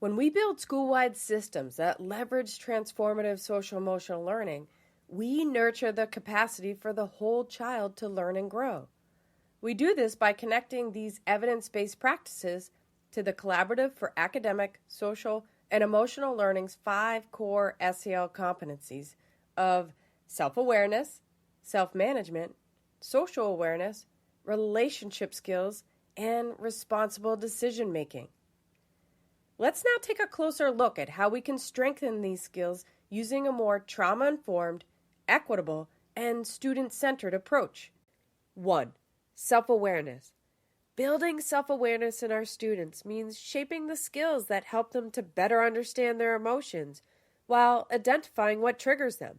When we build school-wide systems that leverage transformative social-emotional learning, we nurture the capacity for the whole child to learn and grow. We do this by connecting these evidence-based practices to the Collaborative for Academic, Social, and Emotional Learning's 5 core SEL competencies of self-awareness, self-management, social awareness, relationship skills, and responsible decision-making. Let's now take a closer look at how we can strengthen these skills using a more trauma-informed, equitable, and student-centered approach. 1. Self-awareness. Building self-awareness in our students means shaping the skills that help them to better understand their emotions while identifying what triggers them.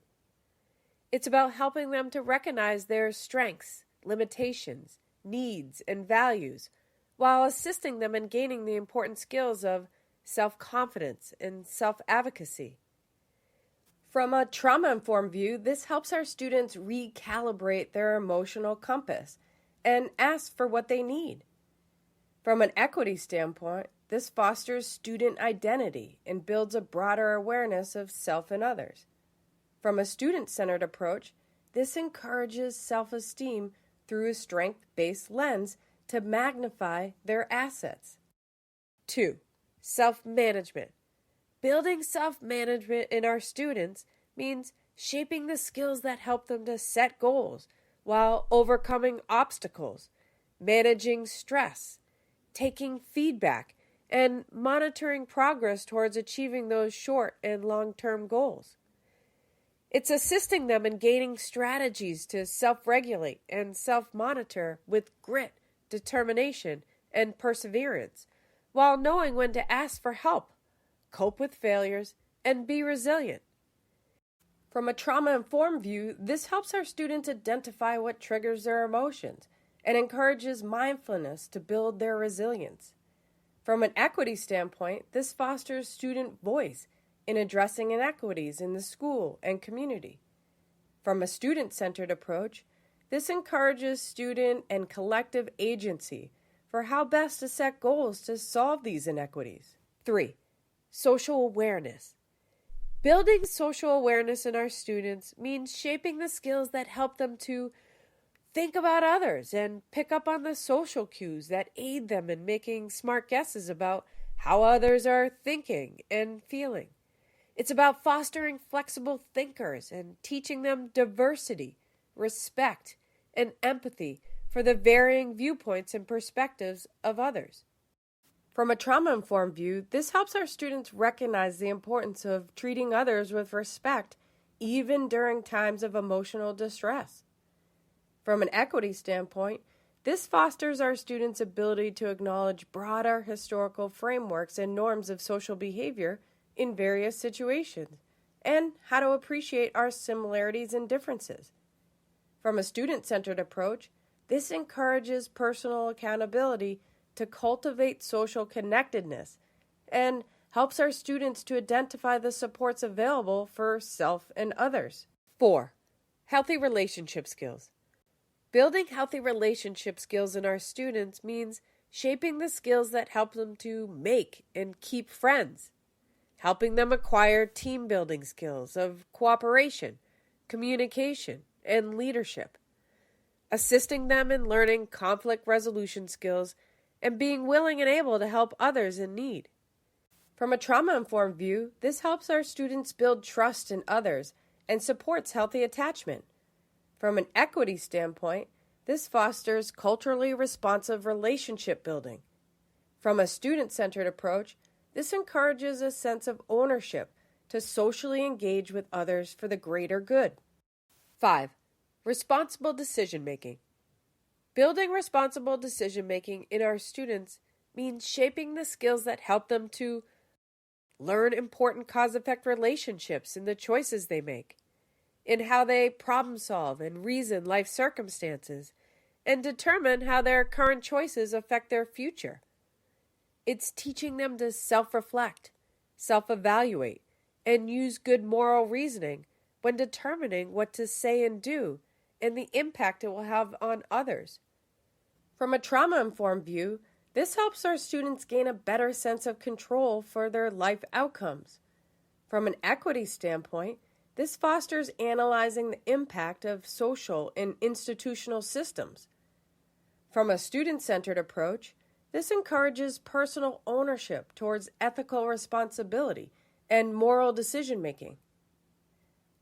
It's about helping them to recognize their strengths, limitations, needs, and values while assisting them in gaining the important skills of self-confidence and self-advocacy. From a trauma-informed view, this helps our students recalibrate their emotional compass and ask for what they need. From an equity standpoint, this fosters student identity and builds a broader awareness of self and others. From a student-centered approach, this encourages self-esteem through a strength-based lens to magnify their assets. 2. Self-management. Building self-management in our students means shaping the skills that help them to set goals while overcoming obstacles, managing stress, taking feedback, and monitoring progress towards achieving those short and long-term goals. It's assisting them in gaining strategies to self-regulate and self-monitor with grit, determination, and perseverance, while knowing when to ask for help, cope with failures, and be resilient. From a trauma-informed view, this helps our students identify what triggers their emotions and encourages mindfulness to build their resilience. From an equity standpoint, this fosters student voice in addressing inequities in the school and community. From a student-centered approach, this encourages student and collective agency for how best to set goals to solve these inequities. 3. Social awareness. Building social awareness in our students means shaping the skills that help them to think about others and pick up on the social cues that aid them in making smart guesses about how others are thinking and feeling. It's about fostering flexible thinkers and teaching them diversity, respect, and empathy for the varying viewpoints and perspectives of others. From a trauma-informed view, this helps our students recognize the importance of treating others with respect, even during times of emotional distress. From an equity standpoint, this fosters our students' ability to acknowledge broader historical frameworks and norms of social behavior in various situations, and how to appreciate our similarities and differences. From a student-centered approach, this encourages personal accountability to cultivate social connectedness and helps our students to identify the supports available for self and others. 4. Healthy relationship skills. Building healthy relationship skills in our students means shaping the skills that help them to make and keep friends, helping them acquire team-building skills of cooperation, communication, and leadership, assisting them in learning conflict resolution skills and being willing and able to help others in need. From a trauma-informed view, this helps our students build trust in others and supports healthy attachment. From an equity standpoint, this fosters culturally responsive relationship building. From a student-centered approach, this encourages a sense of ownership to socially engage with others for the greater good. 5. Responsible decision-making. Building responsible decision-making in our students means shaping the skills that help them to learn important cause-effect relationships in the choices they make, in how they problem-solve and reason life circumstances, and determine how their current choices affect their future. It's teaching them to self-reflect, self-evaluate, and use good moral reasoning when determining what to say and do and the impact it will have on others. From a trauma-informed view, This helps our students gain a better sense of control for their life outcomes. From an equity standpoint, this fosters analyzing the impact of social and institutional systems. From a student-centered approach, this encourages personal ownership towards ethical responsibility and moral decision-making.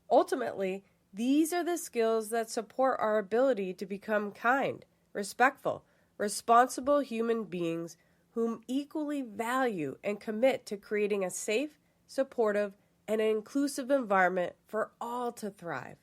Ultimately, these are the skills that support our ability to become kind, respectful, responsible human beings whom equally value and commit to creating a safe, supportive, and an inclusive environment for all to thrive.